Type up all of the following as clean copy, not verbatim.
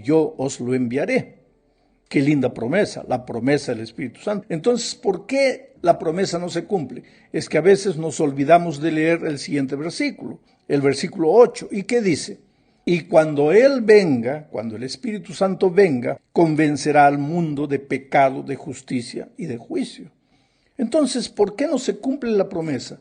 yo os lo enviaré. Qué linda promesa, la promesa del Espíritu Santo. Entonces, ¿por qué la promesa no se cumple? Es que a veces nos olvidamos de leer el siguiente versículo, el versículo 8. ¿Y qué dice? Y cuando Él venga, cuando el Espíritu Santo venga, convencerá al mundo de pecado, de justicia y de juicio. Entonces, ¿por qué no se cumple la promesa?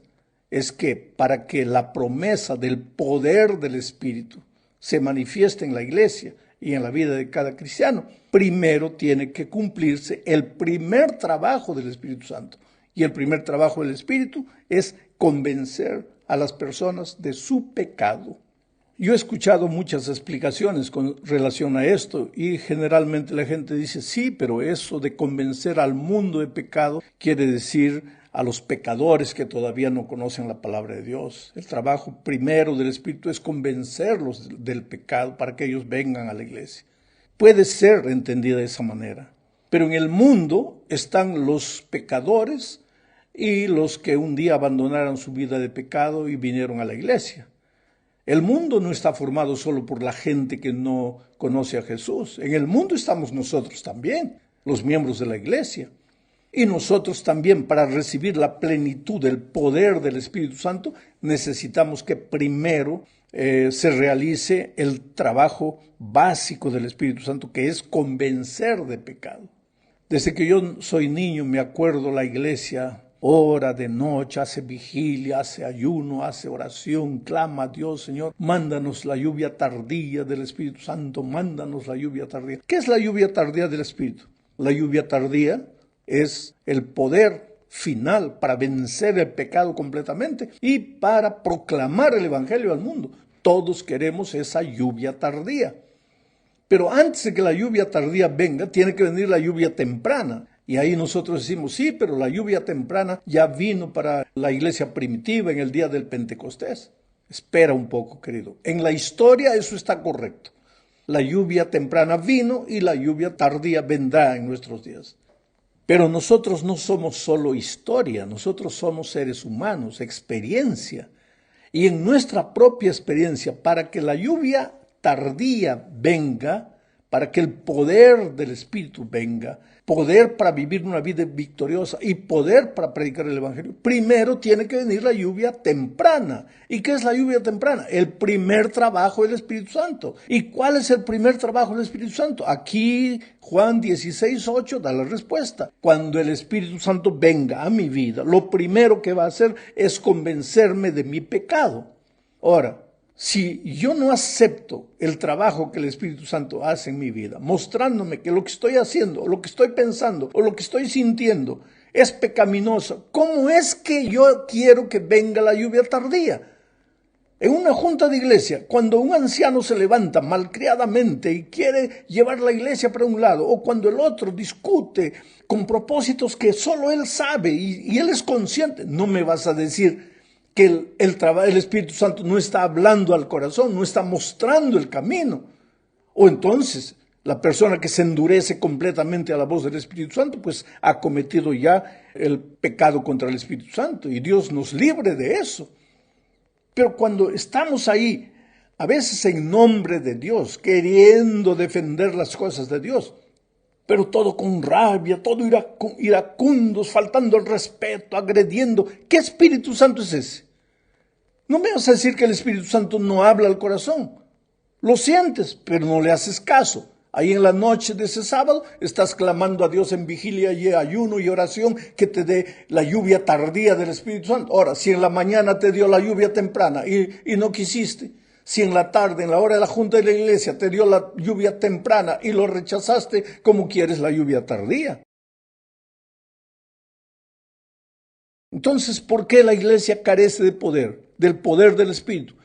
Es que para que la promesa del poder del Espíritu se manifieste en la iglesia y en la vida de cada cristiano, primero tiene que cumplirse el primer trabajo del Espíritu Santo. Y el primer trabajo del Espíritu es convencer a las personas de su pecado. Yo he escuchado muchas explicaciones con relación a esto y generalmente la gente dice, sí, pero eso de convencer al mundo de pecado quiere decir a los pecadores que todavía no conocen la palabra de Dios. El trabajo primero del Espíritu es convencerlos del pecado para que ellos vengan a la iglesia. Puede ser entendida de esa manera, pero en el mundo están los pecadores y los que un día abandonaron su vida de pecado y vinieron a la iglesia. El mundo no está formado solo por la gente que no conoce a Jesús. En el mundo estamos nosotros también, los miembros de la iglesia. Y nosotros también, para recibir la plenitud del poder del Espíritu Santo, necesitamos que primero se realice el trabajo básico del Espíritu Santo, que es convencer de pecado. Desde que yo soy niño me acuerdo la iglesia ora de noche, hace vigilia, hace ayuno, hace oración, clama a Dios, Señor, mándanos la lluvia tardía del Espíritu Santo, mándanos la lluvia tardía. ¿Qué es la lluvia tardía del Espíritu? La lluvia tardía es el poder final para vencer el pecado completamente y para proclamar el Evangelio al mundo. Todos queremos esa lluvia tardía. Pero antes de que la lluvia tardía venga, tiene que venir la lluvia temprana. Y ahí nosotros decimos, sí, pero la lluvia temprana ya vino para la iglesia primitiva en el día del Pentecostés. Espera un poco, querido. En la historia eso está correcto. La lluvia temprana vino y la lluvia tardía vendrá en nuestros días. Pero nosotros no somos solo historia, nosotros somos seres humanos, experiencia. Y en nuestra propia experiencia, para que la lluvia tardía venga, para que el poder del Espíritu venga, poder para vivir una vida victoriosa y poder para predicar el Evangelio, primero tiene que venir la lluvia temprana. ¿Y qué es la lluvia temprana? El primer trabajo del Espíritu Santo. ¿Y cuál es el primer trabajo del Espíritu Santo? Aquí Juan 16:8 da la respuesta. Cuando el Espíritu Santo venga a mi vida, lo primero que va a hacer es convencerme de mi pecado. Ahora, si yo no acepto el trabajo que el Espíritu Santo hace en mi vida, mostrándome que lo que estoy haciendo, o lo que estoy pensando, o lo que estoy sintiendo es pecaminoso, ¿cómo es que yo quiero que venga la lluvia tardía? En una junta de iglesia, cuando un anciano se levanta malcriadamente y quiere llevar la iglesia para un lado, o cuando el otro discute con propósitos que solo él sabe y él es consciente, no me vas a decir que el Espíritu Santo no está hablando al corazón, no está mostrando el camino. O entonces, la persona que se endurece completamente a la voz del Espíritu Santo, pues ha cometido ya el pecado contra el Espíritu Santo. Y Dios nos libre de eso. Pero cuando estamos ahí, a veces en nombre de Dios, queriendo defender las cosas de Dios, pero todo con rabia, todo iracundos, faltando el respeto, agrediendo, ¿qué Espíritu Santo es ese? No me vas a decir que el Espíritu Santo no habla al corazón. Lo sientes, pero no le haces caso. Ahí en la noche de ese sábado estás clamando a Dios en vigilia y ayuno y oración que te dé la lluvia tardía del Espíritu Santo. Ahora, si en la mañana te dio la lluvia temprana y no quisiste, si en la tarde, en la hora de la junta de la iglesia, te dio la lluvia temprana y lo rechazaste, ¿cómo quieres la lluvia tardía? Entonces, ¿por qué la iglesia carece de poder? Del poder del Espíritu.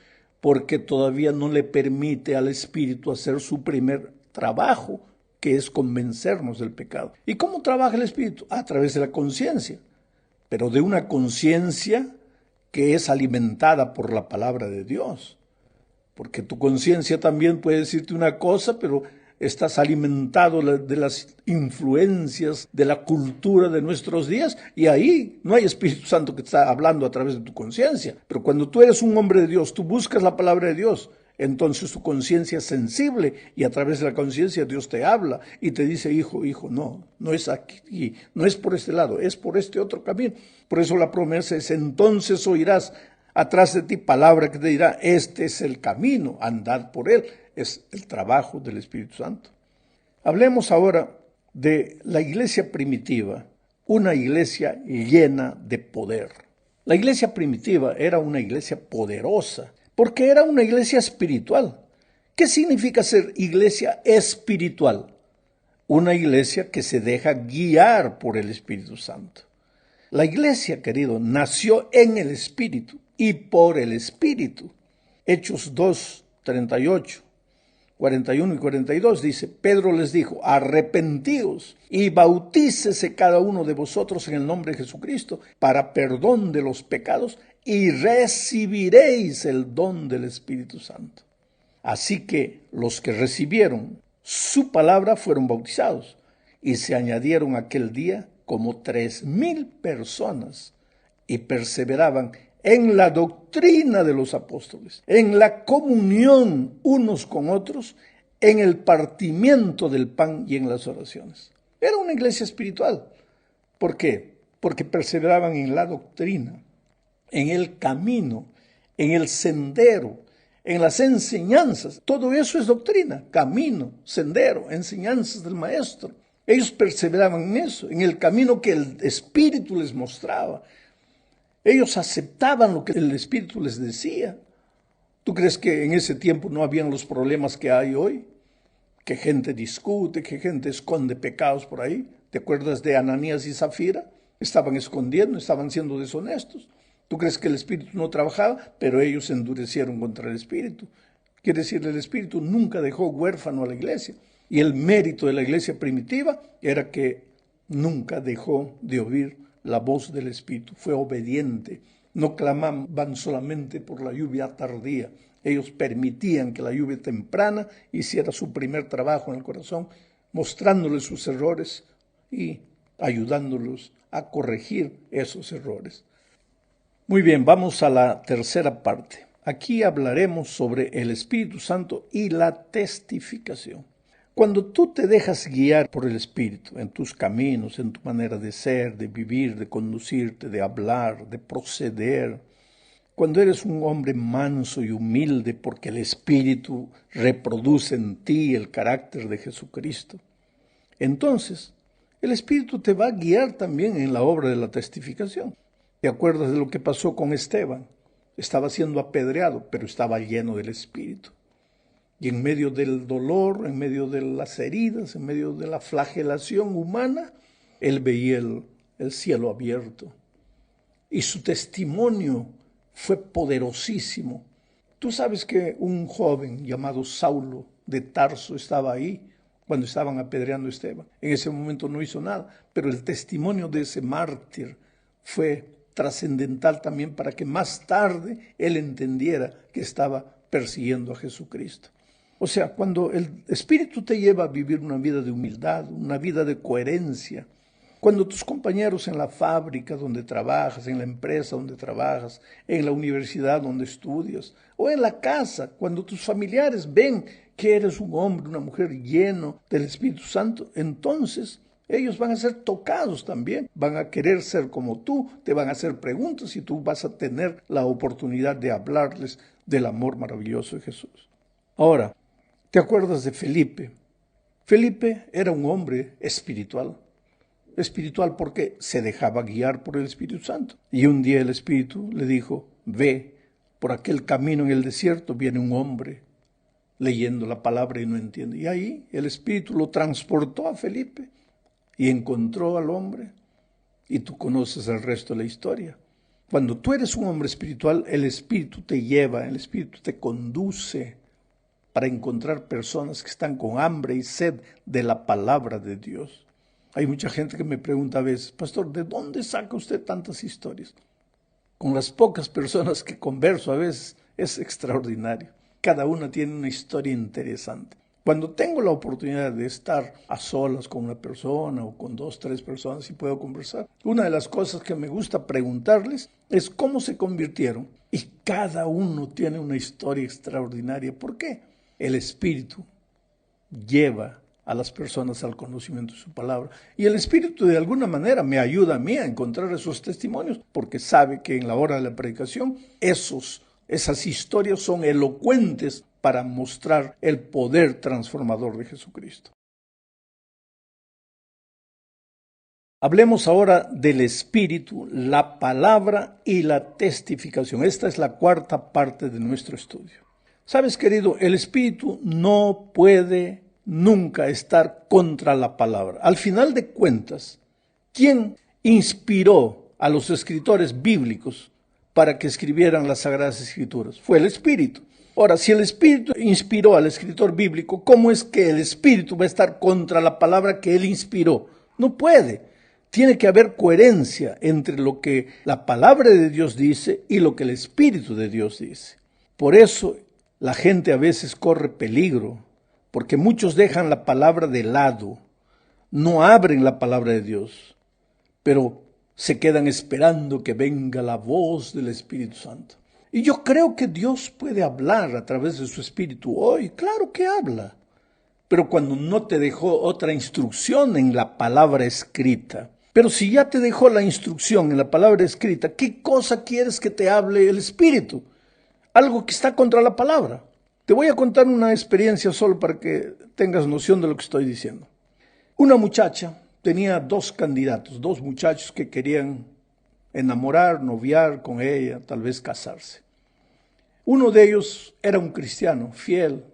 Porque todavía no le permite al Espíritu hacer su primer trabajo, que es convencernos del pecado. ¿Y cómo trabaja el Espíritu? A través de la conciencia, pero de una conciencia que es alimentada por la palabra de Dios. Porque tu conciencia también puede decirte una cosa, pero estás alimentado de las influencias de la cultura de nuestros días y ahí no hay Espíritu Santo que está hablando a través de tu conciencia. Pero cuando tú eres un hombre de Dios, tú buscas la palabra de Dios, Entonces tu conciencia es sensible y a través de la conciencia Dios te habla y te dice, hijo, no, no es aquí, no es por este lado, es por este otro camino. Por eso la promesa es, entonces oirás atrás de ti palabra que te dirá, este es el camino, andad por él. Es el trabajo del Espíritu Santo. Hablemos ahora de la iglesia primitiva, una iglesia llena de poder. La iglesia primitiva era una iglesia poderosa, porque era una iglesia espiritual. ¿Qué significa ser iglesia espiritual? Una iglesia que se deja guiar por el Espíritu Santo. La iglesia, querido, nació en el Espíritu y por el Espíritu. Hechos 2, 38. 41 y 42 dice, Pedro les dijo, arrepentíos y bautícese cada uno de vosotros en el nombre de Jesucristo para perdón de los pecados y recibiréis el don del Espíritu Santo. Así que los que recibieron su palabra fueron bautizados y se añadieron aquel día como 3,000 personas y perseveraban en la doctrina de los apóstoles, en la comunión unos con otros, en el partimiento del pan y en las oraciones. Era una iglesia espiritual. ¿Por qué? Porque perseveraban en la doctrina, en el camino, en el sendero, en las enseñanzas. Todo eso es doctrina, camino, sendero, enseñanzas del maestro. Ellos perseveraban en eso, en el camino que el Espíritu les mostraba. Ellos aceptaban lo que el Espíritu les decía. ¿Tú crees que en ese tiempo no habían los problemas que hay hoy? Que gente discute, que gente esconde pecados por ahí. ¿Te acuerdas de Ananías y Zafira? Estaban escondiendo, estaban siendo deshonestos. ¿Tú crees que el Espíritu no trabajaba? Pero ellos se endurecieron contra el Espíritu. Quiere decir, el Espíritu nunca dejó huérfano a la iglesia. Y el mérito de la iglesia primitiva era que nunca dejó de oír la voz del Espíritu, fue obediente. No clamaban solamente por la lluvia tardía. Ellos permitían que la lluvia temprana hiciera su primer trabajo en el corazón, mostrándoles sus errores y ayudándolos a corregir esos errores. Muy bien, vamos a la tercera parte. Aquí hablaremos sobre el Espíritu Santo y la testificación. Cuando tú te dejas guiar por el Espíritu en tus caminos, en tu manera de ser, de vivir, de conducirte, de hablar, de proceder, cuando eres un hombre manso y humilde porque el Espíritu reproduce en ti el carácter de Jesucristo, entonces el Espíritu te va a guiar también en la obra de la testificación. ¿Te acuerdas de lo que pasó con Esteban? Estaba siendo apedreado, pero estaba lleno del Espíritu. Y en medio del dolor, en medio de las heridas, en medio de la flagelación humana, él veía el cielo abierto. Y su testimonio fue poderosísimo. Tú sabes que un joven llamado Saulo de Tarso estaba ahí cuando estaban apedreando a Esteban. En ese momento no hizo nada, pero el testimonio de ese mártir fue trascendental también para que más tarde él entendiera que estaba persiguiendo a Jesucristo. O sea, cuando el Espíritu te lleva a vivir una vida de humildad, una vida de coherencia, cuando tus compañeros en la fábrica donde trabajas, en la empresa donde trabajas, en la universidad donde estudias, o en la casa, cuando tus familiares ven que eres un hombre, una mujer lleno del Espíritu Santo, entonces ellos van a ser tocados también, van a querer ser como tú, te van a hacer preguntas y tú vas a tener la oportunidad de hablarles del amor maravilloso de Jesús. Ahora, ¿te acuerdas de Felipe? Felipe era un hombre espiritual. Espiritual porque se dejaba guiar por el Espíritu Santo. Y un día el Espíritu le dijo, ve, por aquel camino en el desierto viene un hombre leyendo la palabra y no entiende. Y ahí el Espíritu lo transportó a Felipe y encontró al hombre. Y tú conoces el resto de la historia. Cuando tú eres un hombre espiritual, el Espíritu te lleva, el Espíritu te conduce para encontrar personas que están con hambre y sed de la palabra de Dios. Hay mucha gente que me pregunta a veces, pastor, ¿de dónde saca usted tantas historias? Con las pocas personas que converso a veces es extraordinario. Cada una tiene una historia interesante. Cuando tengo la oportunidad de estar a solas con una persona o con 2, 3 personas y puedo conversar, una de las cosas que me gusta preguntarles es cómo se convirtieron. Y cada uno tiene una historia extraordinaria. ¿Por qué? El Espíritu lleva a las personas al conocimiento de su palabra. Y el Espíritu de alguna manera me ayuda a mí a encontrar esos testimonios, porque sabe que en la hora de la predicación esas historias son elocuentes para mostrar el poder transformador de Jesucristo. Hablemos ahora del Espíritu, la palabra y la testificación. Esta es la cuarta parte de nuestro estudio. Sabes, querido, el Espíritu no puede nunca estar contra la palabra. Al final de cuentas, ¿quién inspiró a los escritores bíblicos para que escribieran las Sagradas Escrituras? Fue el Espíritu. Ahora, si el Espíritu inspiró al escritor bíblico, ¿cómo es que el Espíritu va a estar contra la palabra que él inspiró? No puede. Tiene que haber coherencia entre lo que la palabra de Dios dice y lo que el Espíritu de Dios dice. Por eso la gente a veces corre peligro, porque muchos dejan la palabra de lado, no abren la palabra de Dios, pero se quedan esperando que venga la voz del Espíritu Santo. Y yo creo que Dios puede hablar a través de su Espíritu hoy, claro que habla, pero cuando no te dejó otra instrucción en la palabra escrita. Pero si ya te dejó la instrucción en la palabra escrita, ¿qué cosa quieres que te hable el Espíritu? Algo que está contra la palabra. Te voy a contar una experiencia solo para que tengas noción de lo que estoy diciendo. Una muchacha tenía 2 candidatos, 2 muchachos que querían enamorar, noviar con ella, tal vez casarse. Uno de ellos era un cristiano, fiel,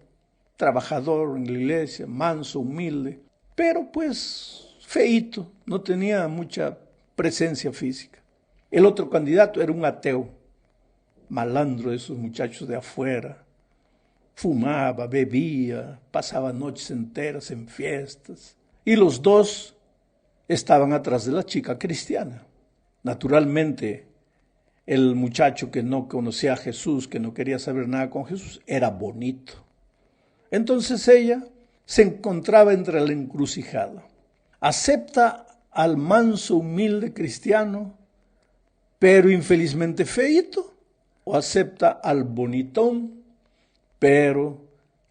trabajador en la iglesia, manso, humilde, pero pues feíto, no tenía mucha presencia física. El otro candidato era un ateo, malandro de esos muchachos de afuera. Fumaba, bebía, pasaba noches enteras en fiestas. Y los 2 estaban atrás de la chica cristiana. Naturalmente, el muchacho que no conocía a Jesús, que no quería saber nada con Jesús, era bonito. Entonces ella se encontraba entre la encrucijada. Acepta al manso, humilde cristiano, pero infelizmente feíto, o acepta al bonitón, pero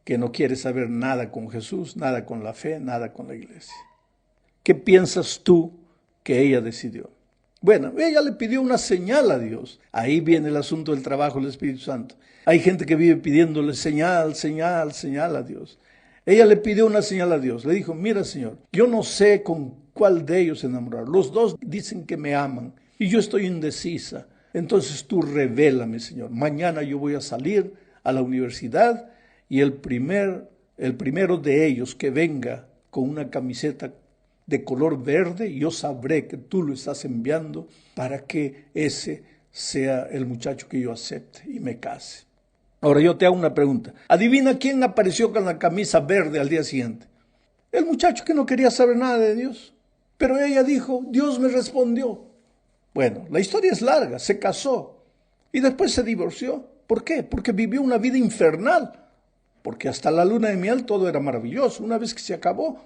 que no quiere saber nada con Jesús, nada con la fe, nada con la iglesia. ¿Qué piensas tú que ella decidió? Bueno, ella le pidió una señal a Dios. Ahí viene el asunto del trabajo del Espíritu Santo. Hay gente que vive pidiéndole señal, señal, señal a Dios. Ella le pidió una señal a Dios. Le dijo, mira, Señor, yo no sé con cuál de ellos enamorar. Los 2 dicen que me aman y yo estoy indecisa. Entonces tú revélame, Señor. Mañana yo voy a salir a la universidad y el primero de ellos que venga con una camiseta de color verde, yo sabré que tú lo estás enviando para que ese sea el muchacho que yo acepte y me case. Ahora yo te hago una pregunta. Adivina quién apareció con la camisa verde al día siguiente. El muchacho que no quería saber nada de Dios. Pero ella dijo, Dios me respondió. Bueno, la historia es larga, se casó y después se divorció. ¿Por qué? Porque vivió una vida infernal. Porque hasta la luna de miel todo era maravilloso. Una vez que se acabó,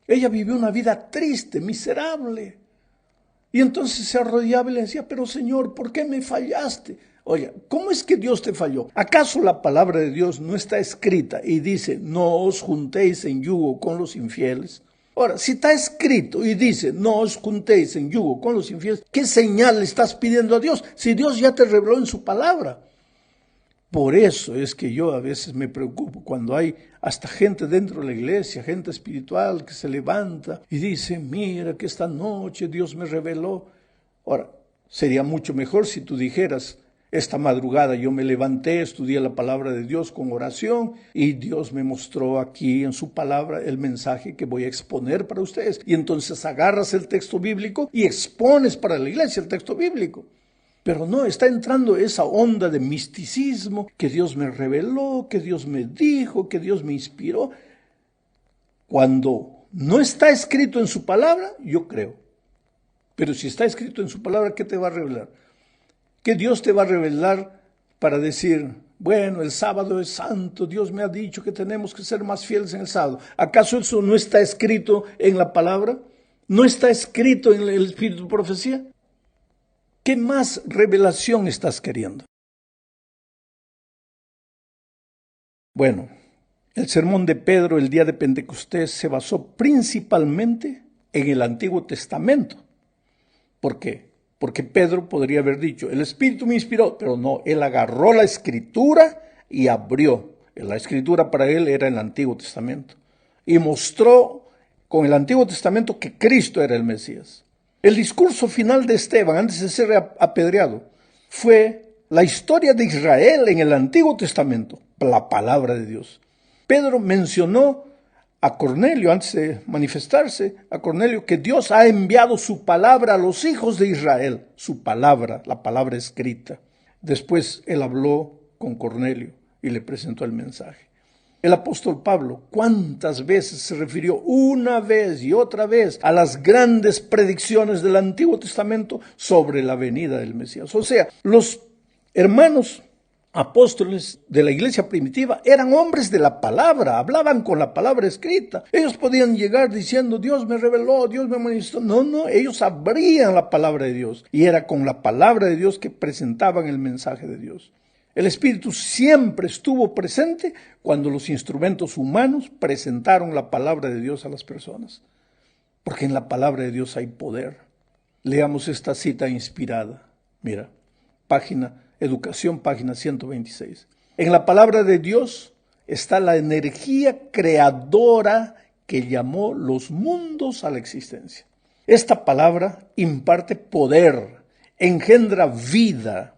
ella vivió una vida triste, miserable. Y entonces se arrodillaba y le decía, pero Señor, ¿por qué me fallaste? Oye, ¿cómo es que Dios te falló? ¿Acaso la palabra de Dios no está escrita y dice, no os juntéis en yugo con los infieles? Ahora, si está escrito y dice, no os juntéis en yugo con los infieles, ¿qué señal le estás pidiendo a Dios? Si Dios ya te reveló en su palabra. Por eso es que yo a veces me preocupo cuando hay hasta gente dentro de la iglesia, gente espiritual que se levanta y dice, mira que esta noche Dios me reveló. Ahora, sería mucho mejor si tú dijeras, esta madrugada yo me levanté, estudié la palabra de Dios con oración y Dios me mostró aquí en su palabra el mensaje que voy a exponer para ustedes. Y entonces agarras el texto bíblico y expones para la iglesia el texto bíblico. Pero no, está entrando esa onda de misticismo, que Dios me reveló, que Dios me dijo, que Dios me inspiró. Cuando no está escrito en su palabra, yo creo. Pero si está escrito en su palabra, ¿qué te va a revelar? ¿Qué Dios te va a revelar para decir, Bueno, el sábado es santo, Dios me ha dicho que tenemos que ser más fieles en el sábado. ¿Acaso eso no está escrito en la palabra? ¿No está escrito en el espíritu de profecía? ¿Qué más revelación estás queriendo? Bueno, el sermón de Pedro el día de Pentecostés se basó principalmente en el Antiguo Testamento. ¿Por qué? Porque Pedro podría haber dicho, el Espíritu me inspiró, pero no, él agarró la Escritura y abrió. La Escritura para él era el Antiguo Testamento. Y mostró con el Antiguo Testamento que Cristo era el Mesías. El discurso final de Esteban, antes de ser apedreado, fue la historia de Israel en el Antiguo Testamento, la palabra de Dios. Pedro mencionó a Cornelio, antes de manifestarse, a Cornelio, que Dios ha enviado su palabra a los hijos de Israel, su palabra, la palabra escrita. Después él habló con Cornelio y le presentó el mensaje. El apóstol Pablo, ¿cuántas veces se refirió una vez y otra vez a las grandes predicciones del Antiguo Testamento sobre la venida del Mesías? O sea, los hermanos apóstoles de la iglesia primitiva eran hombres de la palabra, hablaban con la palabra escrita. Ellos podían llegar diciendo, Dios me reveló, Dios me manifestó. No, ellos abrían la palabra de Dios y era con la palabra de Dios que presentaban el mensaje de Dios. El Espíritu siempre estuvo presente cuando los instrumentos humanos presentaron la palabra de Dios a las personas. Porque en la palabra de Dios hay poder. Leamos esta cita inspirada. Mira, Educación, página 126. En la palabra de Dios está la energía creadora que llamó los mundos a la existencia. Esta palabra imparte poder, engendra vida.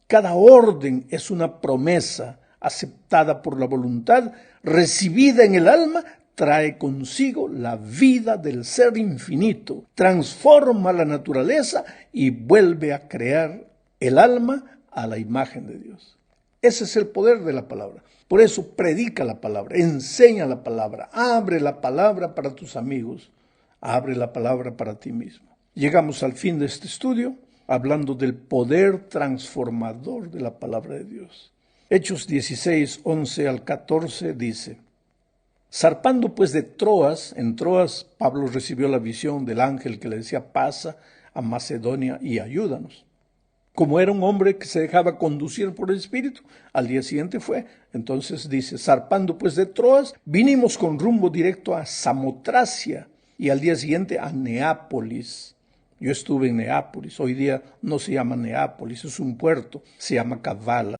Cada orden es una promesa aceptada por la voluntad, recibida en el alma, trae consigo la vida del ser infinito, transforma la naturaleza y vuelve a crear el alma a la imagen de Dios. Ese es el poder de la palabra. Por eso predica la palabra, enseña la palabra, abre la palabra para tus amigos, abre la palabra para ti mismo. Llegamos al fin de este estudio hablando del poder transformador de la palabra de Dios. Hechos 16, 11 al 14 dice, zarpando pues de Troas, en Troas Pablo recibió la visión del ángel que le decía, pasa a Macedonia y ayúdanos. Como era un hombre que se dejaba conducir por el Espíritu, al día siguiente fue. Entonces dice, zarpando pues de Troas, vinimos con rumbo directo a Samotracia y al día siguiente a Neápolis. Yo estuve en Neápolis, hoy día no se llama Neápolis, es un puerto, se llama Kavala.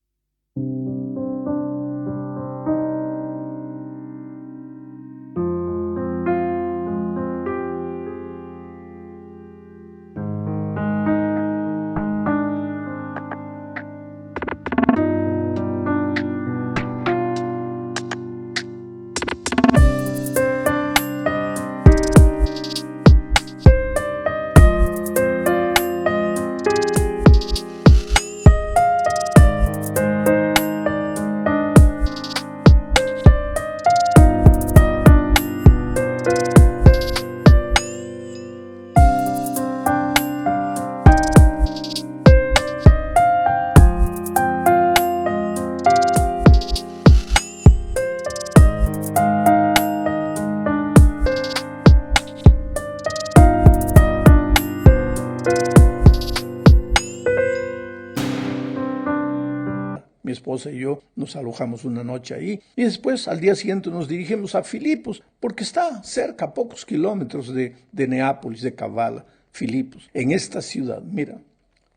Mi esposa y yo nos alojamos una noche ahí y después al día siguiente nos dirigimos a Filipos porque está cerca, a pocos kilómetros de Neápolis, de Kavala, Filipos, en esta ciudad, mira.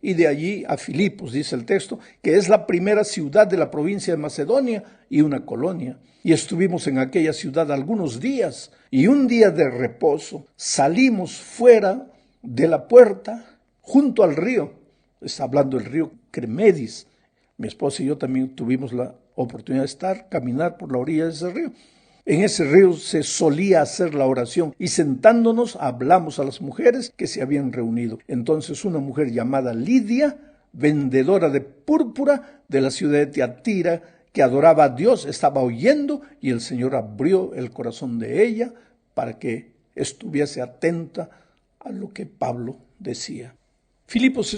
Y de allí a Filipos, dice el texto, que es la primera ciudad de la provincia de Macedonia y una colonia. Y estuvimos en aquella ciudad algunos días y un día de reposo salimos fuera de la puerta junto al río. Está hablando del río Cremedis. Mi esposa y yo también tuvimos la oportunidad de caminar por la orilla de ese río. En ese río se solía hacer la oración y sentándonos hablamos a las mujeres que se habían reunido. Entonces una mujer llamada Lidia, vendedora de púrpura de la ciudad de Tiatira, que adoraba a Dios, estaba oyendo y el Señor abrió el corazón de ella para que estuviese atenta a lo que Pablo decía. Filipos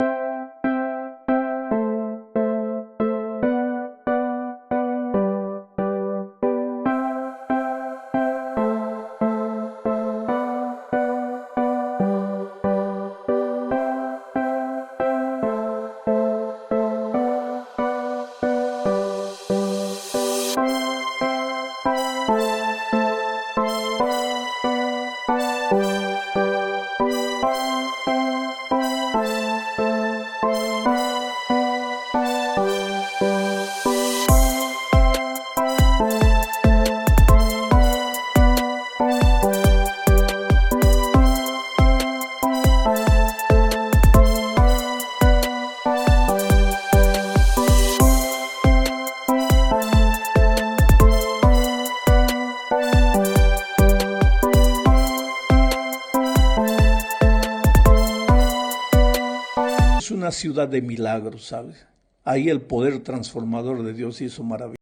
una ciudad de milagros, ¿sabes? Ahí el poder transformador de Dios hizo maravillas.